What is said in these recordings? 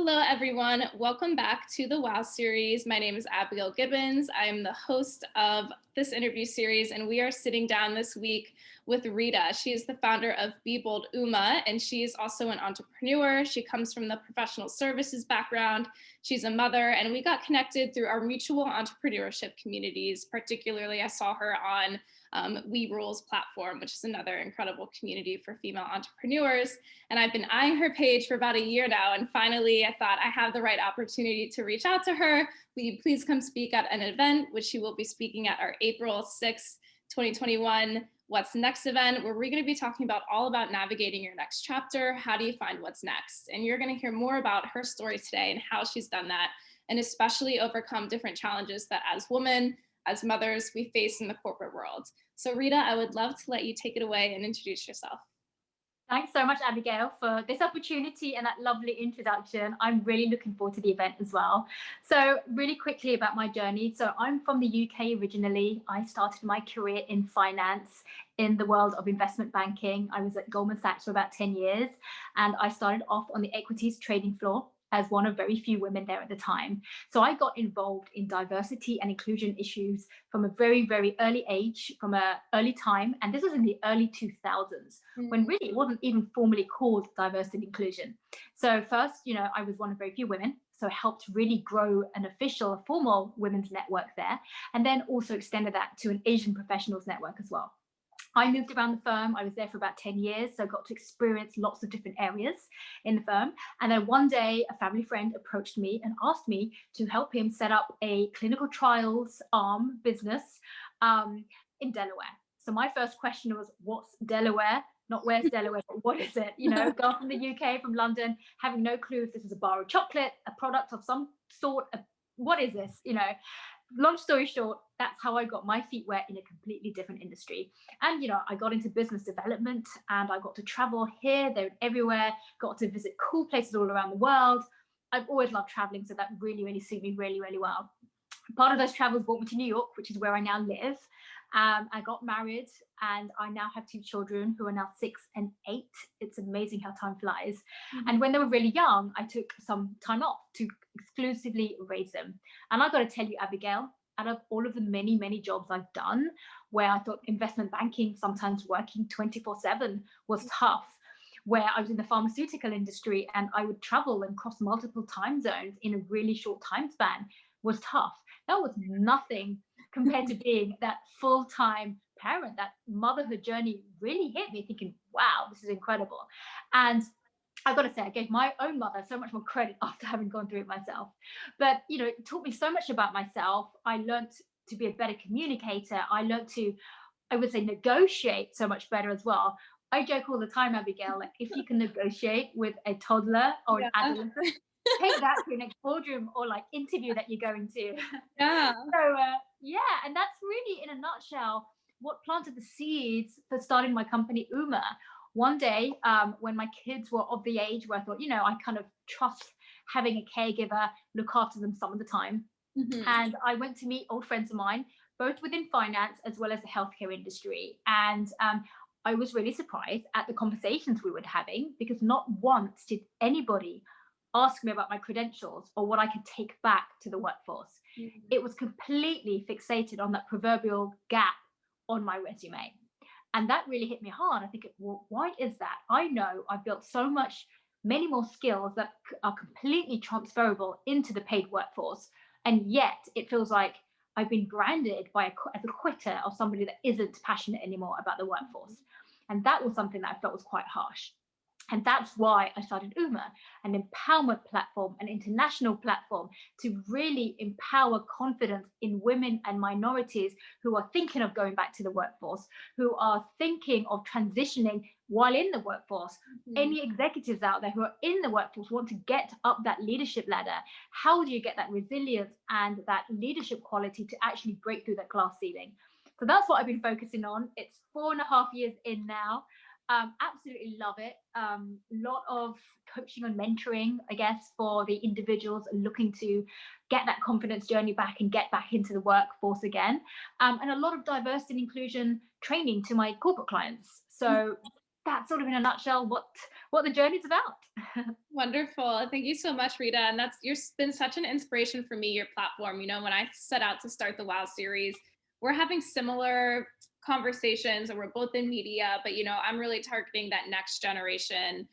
Hello, everyone. Welcome back to the WOW series. My name is Abigail Gibbons. I'm the host of this interview series, and we are sitting down this week with Rita. She is the founder of Be Bold UMA, and she is also an entrepreneur. She comes from the professional services background. She's a mother, and we got connected through our mutual entrepreneurship communities. Particularly, I saw her on We Rules platform, which is another incredible community for female entrepreneurs. And I've been eyeing her page for about a year now. And finally, I thought I have the right opportunity to reach out to her. Will you please come speak at an event, which she will be speaking at our April 6th, 2021 What's Next event, where we're going to be talking about all about navigating your next chapter. How do you find what's next? And you're going to hear more about her story today and how she's done that, and especially overcome different challenges that as women, as mothers, we face in the corporate world. So Rita, I would love to let you take it away and introduce yourself. Thanks so much, Abigail, for this opportunity and that lovely introduction. I'm really looking forward to the event as well. So really quickly about my journey. So I'm from the UK originally. I started my career in finance in the world of investment banking. I was at Goldman Sachs for about 10 years, and I started off on the equities trading floor as one of very few women there at the time. So I got involved in diversity and inclusion issues from a very, very early age, from an early time. And this was in the early 2000s, when really it wasn't even formally called diversity and inclusion. So first, I was one of very few women. So I helped really grow an official, formal women's network there, and then also extended that to an Asian professionals network as well. I moved around the firm. I was there for about 10 years, so I got to experience lots of different areas in the firm. And then one day, a family friend approached me and asked me to help him set up a clinical trials arm business in Delaware. So my first question was, what's Delaware? Not where's Delaware, but what is it? Girl from the UK, from London, having no clue if this is a bar of chocolate, a product of some sort. What is this? Long story short, that's how I got my feet wet in a completely different industry. And, I got into business development, and I got to travel here, there, and everywhere, got to visit cool places all around the world. I've always loved traveling, so that really, really suited me really, really well. Part of those travels brought me to New York, which is where I now live. I got married, and I now have 2 children who are now 6 and 8. It's amazing how time flies. And when they were really young, I took some time off to exclusively raise them. And I've got to tell you, Abigail, out of all of the many, many jobs I've done, where I thought investment banking, sometimes working 24/7 was tough, where I was in the pharmaceutical industry and I would travel and cross multiple time zones in a really short time span, was tough. That was nothing compared to being that full-time parent. That motherhood journey really hit me, thinking, wow, this is incredible. And I've got to say, I gave my own mother so much more credit after having gone through it myself. But, it taught me so much about myself. I learned to be a better communicator. I learned to, I would say, negotiate so much better as well. I joke all the time, Abigail, like if you can negotiate with a toddler or an adolescent, take that to your next boardroom or like interview that you're going to. Yeah. So, and that's really, in a nutshell, what planted the seeds for starting my company, UMA. One day, when my kids were of the age where I thought, I kind of trust having a caregiver look after them some of the time. And I went to meet old friends of mine, both within finance as well as the healthcare industry. And I was really surprised at the conversations we were having, because not once did anybody ask me about my credentials or what I could take back to the workforce. It was completely fixated on that proverbial gap on my resume. And that really hit me hard. I think, well, why is that? I know I've built so much, many more skills that are completely transferable into the paid workforce. And yet it feels like I've been branded as a quitter or somebody that isn't passionate anymore about the workforce. And that was something that I felt was quite harsh. And that's why I started UMA, an empowerment platform, an international platform to really empower confidence in women and minorities who are thinking of going back to the workforce, who are thinking of transitioning while in the workforce. Any executives out there who are in the workforce want to get up that leadership ladder. How do you get that resilience and that leadership quality to actually break through that glass ceiling? So that's what I've been focusing on. It's 4.5 years in now. Absolutely love it. Lot of coaching and mentoring, I guess, for the individuals looking to get that confidence journey back and get back into the workforce again. And a lot of diversity and inclusion training to my corporate clients. So that's sort of in a nutshell what the journey's about. Wonderful. Thank you so much, Rita. And that's you've been such an inspiration for me, your platform. When I set out to start the WOW series, we're having similar conversations and we're both in media, but I'm really targeting that next generation.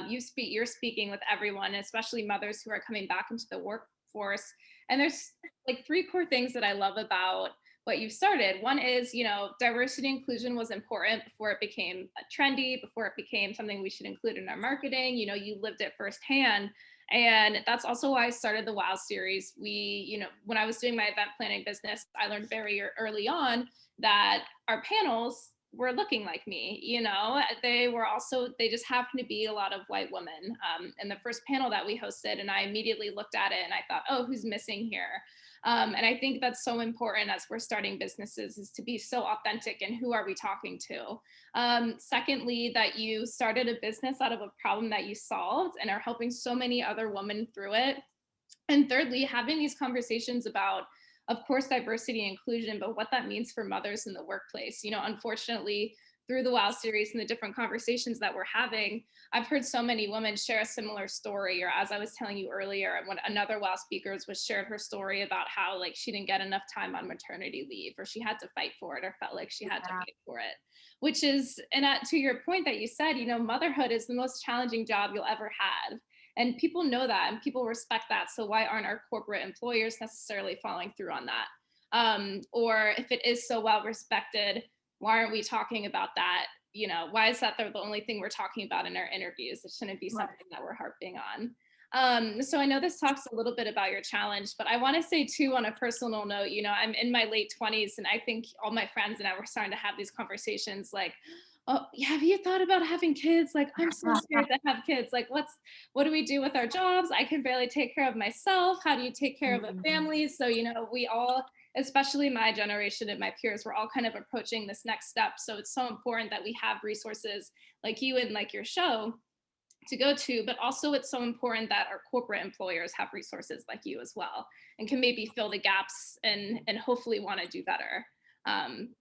You're speaking with everyone, especially mothers who are coming back into the workforce. And there's like three core things that I love about what you've started. One is, diversity inclusion was important before it became trendy, before it became something we should include in our marketing. You lived it firsthand. And that's also why I started the WOW series. When I was doing my event planning business, I learned very early on that our panels were looking like me. They just happened to be a lot of white women. In the first panel that we hosted, and I immediately looked at it and I thought, oh, who's missing here? And I think that's so important as we're starting businesses, is to be so authentic and who are we talking to? Secondly, that you started a business out of a problem that you solved and are helping so many other women through it. And thirdly, having these conversations about, of course, diversity and inclusion, but what that means for mothers in the workplace. Unfortunately, through the WOW series and the different conversations that we're having, I've heard so many women share a similar story. Or as I was telling you earlier, when another WOW speaker was shared her story about how like she didn't get enough time on maternity leave, or she had to fight for it, or felt like she had to fight for it. Which is, and to your point that you said, motherhood is the most challenging job you'll ever have. And people know that and people respect that. So why aren't our corporate employers necessarily following through on that? Or if it is so well respected, why aren't we talking about that? Why is that the only thing we're talking about in our interviews? It shouldn't be something that we're harping on. So I know this talks a little bit about your challenge, but I want to say too, on a personal note, I'm in my late 20s, and I think all my friends and I were starting to have these conversations like, oh, have you thought about having kids? Like, I'm so scared to have kids. Like, what do we do with our jobs? I can barely take care of myself. How do you take care of a family? So, we all, especially my generation and my peers, we're all kind of approaching this next step. So it's so important that we have resources like you and like your show to go to, but also it's so important that our corporate employers have resources like you as well, and can maybe fill the gaps and hopefully want to do better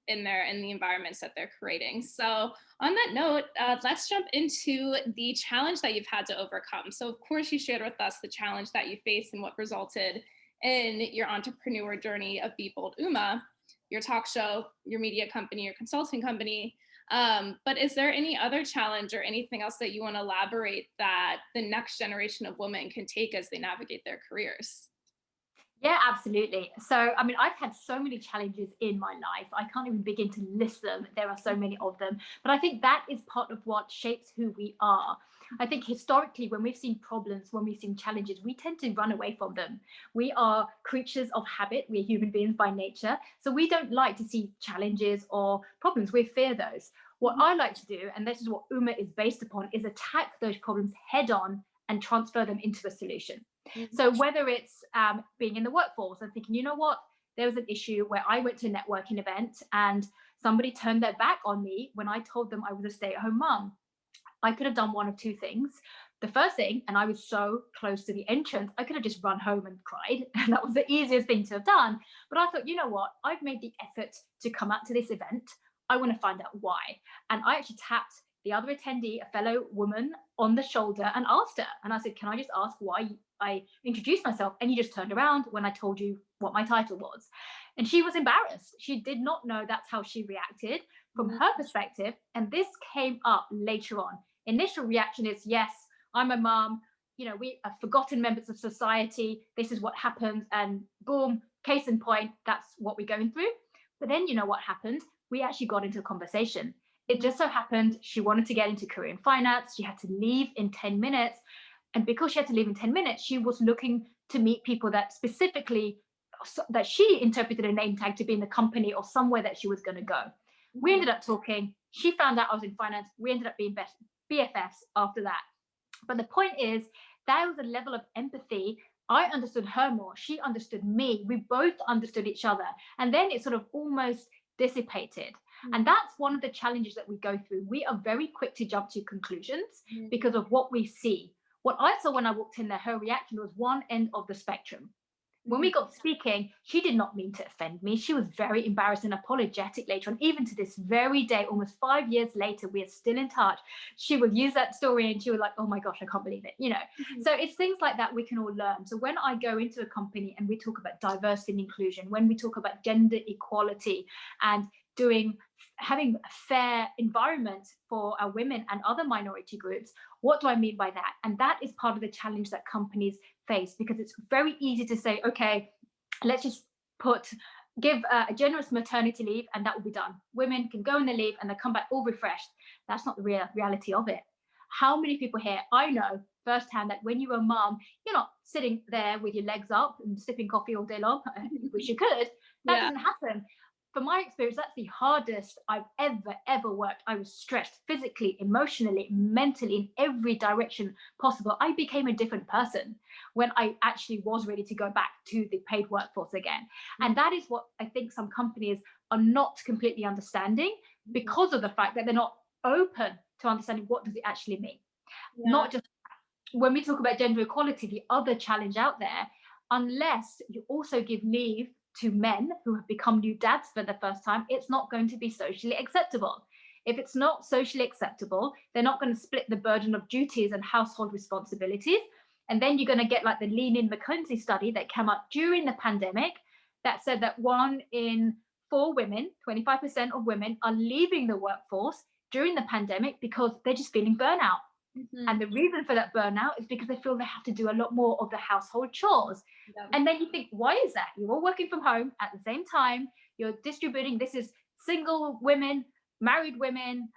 in the environments that they're creating. So on that note, let's jump into the challenge that you've had to overcome. So of course you shared with us the challenge that you faced and what resulted in your entrepreneur journey of Be Bold Uma, your talk show, your media company, your consulting company. But is there any other challenge or anything else that you want to elaborate that the next generation of women can take as they navigate their careers? Yeah, absolutely. So, I mean, I've had so many challenges in my life. I can't even begin to list them. There are so many of them. But I think that is part of what shapes who we are. I think historically, when we've seen problems, when we've seen challenges, we tend to run away from them. We are creatures of habit. We're human beings by nature. So we don't like to see challenges or problems. We fear those. What I like to do, and this is what Uma is based upon, is attack those problems head on and transfer them into a solution. So whether it's being in the workforce and thinking, you know what, there was an issue where I went to a networking event and somebody turned their back on me when I told them I was a stay-at-home mom. I could have done one of two things. The first thing, and I was so close to the entrance, I could have just run home and cried. And that was the easiest thing to have done. But I thought, you know what, I've made the effort to come out to this event. I want to find out why. And I actually tapped the other attendee, a fellow woman, on the shoulder and asked her. And I said, can I just ask why I introduced myself and you just turned around when I told you what my title was? And she was embarrassed. She did not know that's how she reacted from her perspective. And this came up later on. Initial reaction is, yes, I'm a mom. We are forgotten members of society. This is what happens. And boom, case in point, that's what we're going through. But then you know what happened? We actually got into a conversation. It just so happened she wanted to get into career in finance. She had to leave in 10 minutes. And because she had to leave in 10 minutes, she was looking to meet people that specifically, that she interpreted a name tag to be in the company or somewhere that she was going to go. We ended up talking. She found out I was in finance. We ended up being BFFs after that. But the point is, there was a level of empathy. I understood her more. She understood me. We both understood each other. And then it sort of almost dissipated. And that's one of the challenges that we go through. We are very quick to jump to conclusions because of what we see. What I saw when I walked in there, her reaction was one end of the spectrum. When we got speaking, she did not mean to offend me. She was very embarrassed and apologetic later on. Even to this very day, almost 5 years later, we are still in touch. She would use that story and she was like, oh my gosh, I can't believe it. Mhm. So it's things like that we can all learn. So when I go into a company and we talk about diversity and inclusion, when we talk about gender equality and having a fair environment for our women and other minority groups, what do I mean by that? And that is part of the challenge that companies face, because it's very easy to say, okay, let's just give a generous maternity leave and that will be done. Women can go on the leave and they come back all refreshed. That's not the reality of it. How many people here, I know firsthand, that when you're a mom, you're not sitting there with your legs up and sipping coffee all day long, which you could. That Yeah. doesn't happen. From my experience, that's the hardest I've ever worked. I was stretched physically, emotionally, mentally, in every direction possible. I became a different person when I actually was ready to go back to the paid workforce again. And that is what I think some companies are not completely understanding, because of the fact that they're not open to understanding what does it actually mean. Yeah. Not just when we talk about gender equality, the other challenge out there, unless you also give leave to men who have become new dads for the first time, it's not going to be socially acceptable. If it's not socially acceptable, they're not going to split the burden of duties and household responsibilities. And then you're going to get like the Lean In McKinsey study that came out during the pandemic that said that 1 in 4 women, 25% of women, are leaving the workforce during the pandemic because they're just feeling burnout. Mhm. And the reason for that burnout is because they feel they have to do a lot more of the household chores. Yeah. And then you think, why is that? You're all working from home at the same time. You're distributing, this is single women, married women,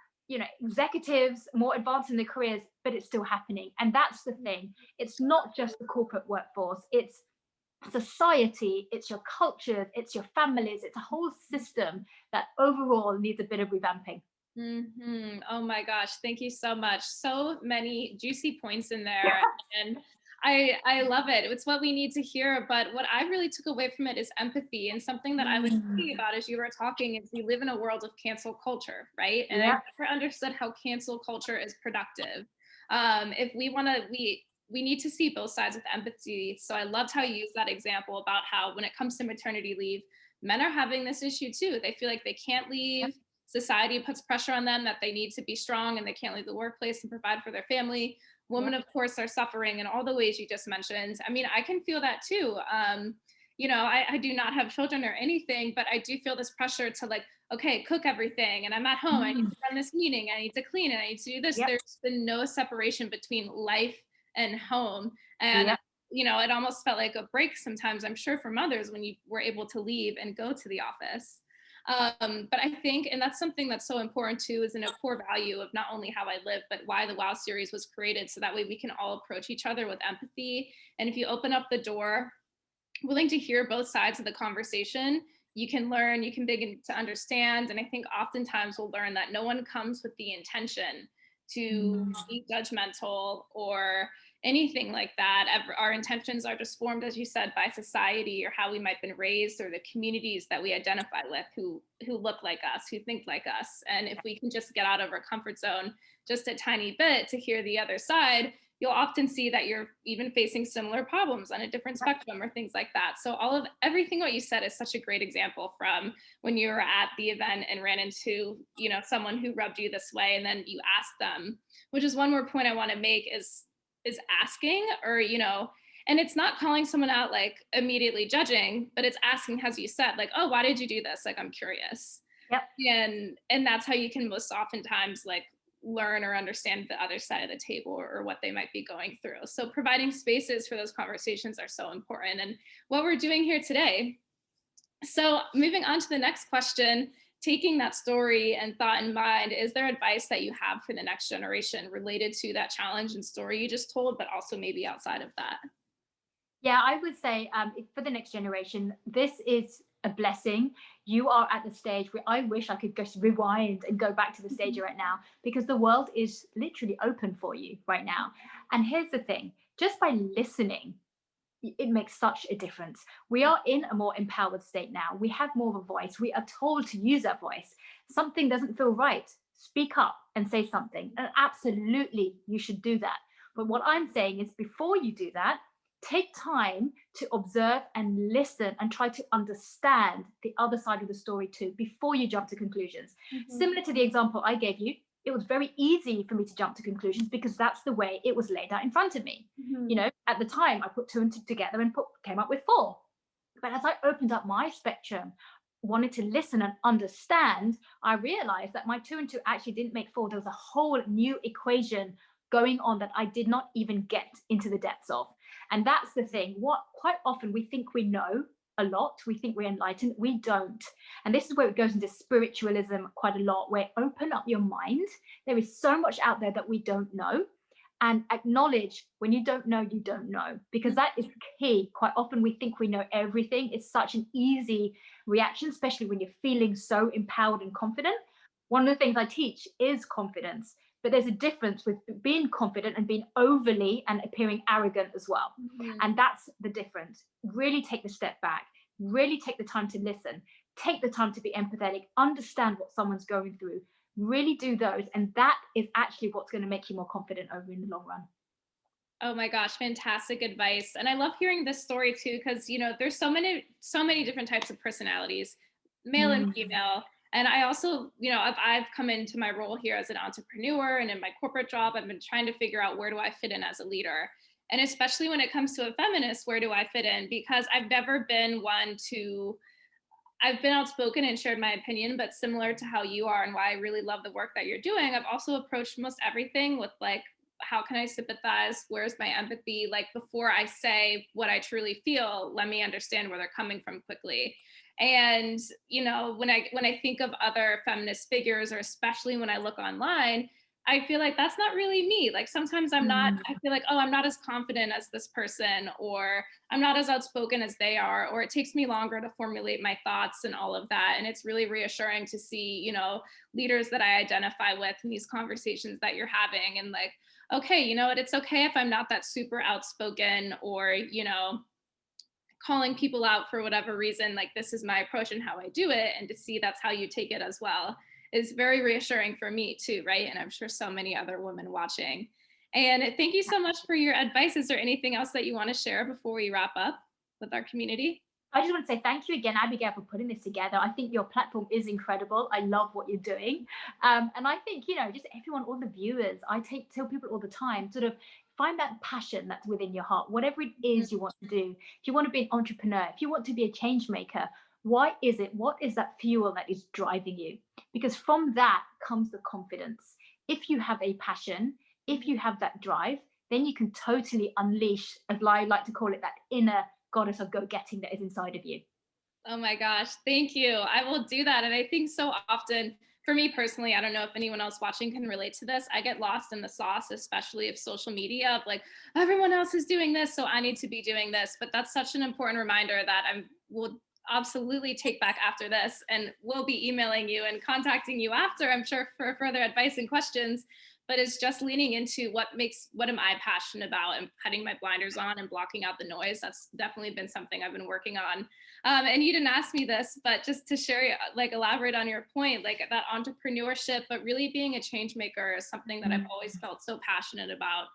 executives, more advanced in their careers, but it's still happening. And that's the thing. It's not just the corporate workforce, it's society, it's your cultures, it's your families, it's a whole system that overall needs a bit of revamping. Oh my gosh, thank you so much. So many juicy points in Yeah. there, and I love it. It's what we need to hear. But what I really took away from it is empathy, and something that I was thinking about as you were talking is we live in a world of cancel culture, right? And I Yeah. never understood how cancel culture is productive. If we want to, we need to see both sides with empathy. So I loved how you used that example about how when it comes to maternity leave, men are having this issue too. They feel like they can't leave. Society puts pressure on them that they need to be strong and they can't leave the workplace and provide for their family. Women, Yeah. of course, are suffering in all the ways you just mentioned. I mean, I can feel that too. I do not have children or anything, but I do feel this pressure to like, okay, cook everything. And I'm at home. I need to run this meeting. I need to clean it. I need to do this. Yep. There's been no separation between life and home. And Yep. it almost felt like a break sometimes, I'm sure, for mothers when you were able to leave and go to the office. But I think, and that's something that's so important too, is in a core value of not only how I live, but why the WOW series was created. So that way we can all approach each other with empathy. And if you open up the door, willing to hear both sides of the conversation, you can learn, you can begin to understand. And I think oftentimes we'll learn that no one comes with the intention to be judgmental or anything like that. Our intentions are just formed, as you said, by society or how we might have been raised or the communities that we identify with who look like us, who think like us. And if we can just get out of our comfort zone just a tiny bit to hear the other side, you'll often see that you're even facing similar problems on a different spectrum or things like that. So everything what you said is such a great example from when you were at the event and ran into, someone who rubbed you this way, and then you asked them, which is one more point I want to make is asking, or, and it's not calling someone out like immediately judging, but it's asking, as you said, like, oh, why did you do this? Like, I'm curious. Yep. And that's how you can most oftentimes like learn or understand the other side of the table or what they might be going through. So providing spaces for those conversations are so important, and what we're doing here today. So moving on to the next question, taking that story and thought in mind, is there advice that you have for the next generation related to that challenge and story you just told, but also maybe outside of that? Yeah, I would say for the next generation, this is a blessing. You are at the stage where I wish I could just rewind and go back to the stage you're at now, because the world is literally open for you right now. And here's the thing, just by listening, it makes such a difference. We are in a more empowered state now. We have more of a voice. We are told to use our voice. Something doesn't feel right, speak up and say something. And absolutely, you should do that. But what I'm saying is, before you do that, take time to observe and listen and try to understand the other side of the story too before you jump to conclusions. Mhm. Similar to the example I gave you, it was very easy for me to jump to conclusions because that's the way it was laid out in front of me. Mhm. At the time, I put two and two together and came up with four. But as I opened up my spectrum, wanted to listen and understand, I realized that my two and two actually didn't make four. There was a whole new equation going on that I did not even get into the depths of. And that's the thing. What quite often we think we know a lot, we think we're enlightened, we don't. And this is where it goes into spiritualism quite a lot, where open up your mind. There is so much out there that we don't know, and acknowledge when you don't know, because that is key. Quite often we think we know everything. It's such an easy reaction, especially when you're feeling so empowered and confident. One of the things I teach is confidence, but there's a difference with being confident and being overly and appearing arrogant as well. Mhm. And that's the difference. Really take the step back, really take the time to listen, take the time to be empathetic, understand what someone's going through, really do those. And that is actually what's going to make you more confident over in the long run. Oh my gosh, fantastic advice. And I love hearing this story too, because there's so many different types of personalities, male and Mm. female. And I also, I've come into my role here as an entrepreneur and in my corporate job, I've been trying to figure out where do I fit in as a leader. And especially when it comes to a feminist, where do I fit in? Because I've been outspoken and shared my opinion, but similar to how you are and why I really love the work that you're doing, I've also approached most everything with like, how can I sympathize? Where's my empathy? Like before I say what I truly feel, let me understand where they're coming from quickly. And when I think of other feminist figures, or especially when I look online, I feel like that's not really me. Like sometimes Mm. I feel like, oh, I'm not as confident as this person, or I'm not as outspoken as they are, or it takes me longer to formulate my thoughts and all of that. And it's really reassuring to see, leaders that I identify with in these conversations that you're having. And like, okay, you know what? It's okay if I'm not that super outspoken, or, calling people out for whatever reason. Like, this is my approach and how I do it. And to see that's how you take it as well is very reassuring for me, too. Right. And I'm sure so many other women watching. And thank you so much for your advice. Is there anything else that you want to share before we wrap up with our community? I just want to say thank you again, Abigail, for putting this together. I think your platform is incredible. I love what you're doing. And I think, just everyone, all the viewers, tell people all the time, sort of find that passion that's within your heart, whatever it is you want to do. If you want to be an entrepreneur, if you want to be a change maker, why is it? What is that fuel that is driving you? Because from that comes the confidence. If you have a passion, if you have that drive, then you can totally unleash, as I like to call it, that inner goddess of go-getting that is inside of you. Oh my gosh, thank you. I will do that. And I think so often, for me personally, I don't know if anyone else watching can relate to this. I get lost in the sauce, especially of social media, of like, everyone else is doing this, so I need to be doing this. But that's such an important reminder that I will absolutely take back after this, and we'll be emailing you and contacting you after, I'm sure, for further advice and questions. But it's just leaning into what am I passionate about, and putting my blinders on and blocking out the noise. That's definitely been something I've been working on. And you didn't ask me this, but just to share, like, elaborate on your point, like that entrepreneurship, but really being a change maker is something that I've always felt so passionate about.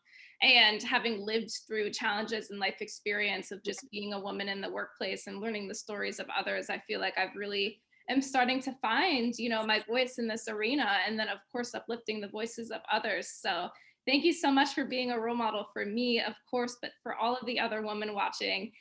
And having lived through challenges and life experience of just being a woman in the workplace and learning the stories of others, I feel like I've really am starting to find, my voice in this arena. And then, of course, uplifting the voices of others. So thank you so much for being a role model for me, of course, but for all of the other women watching.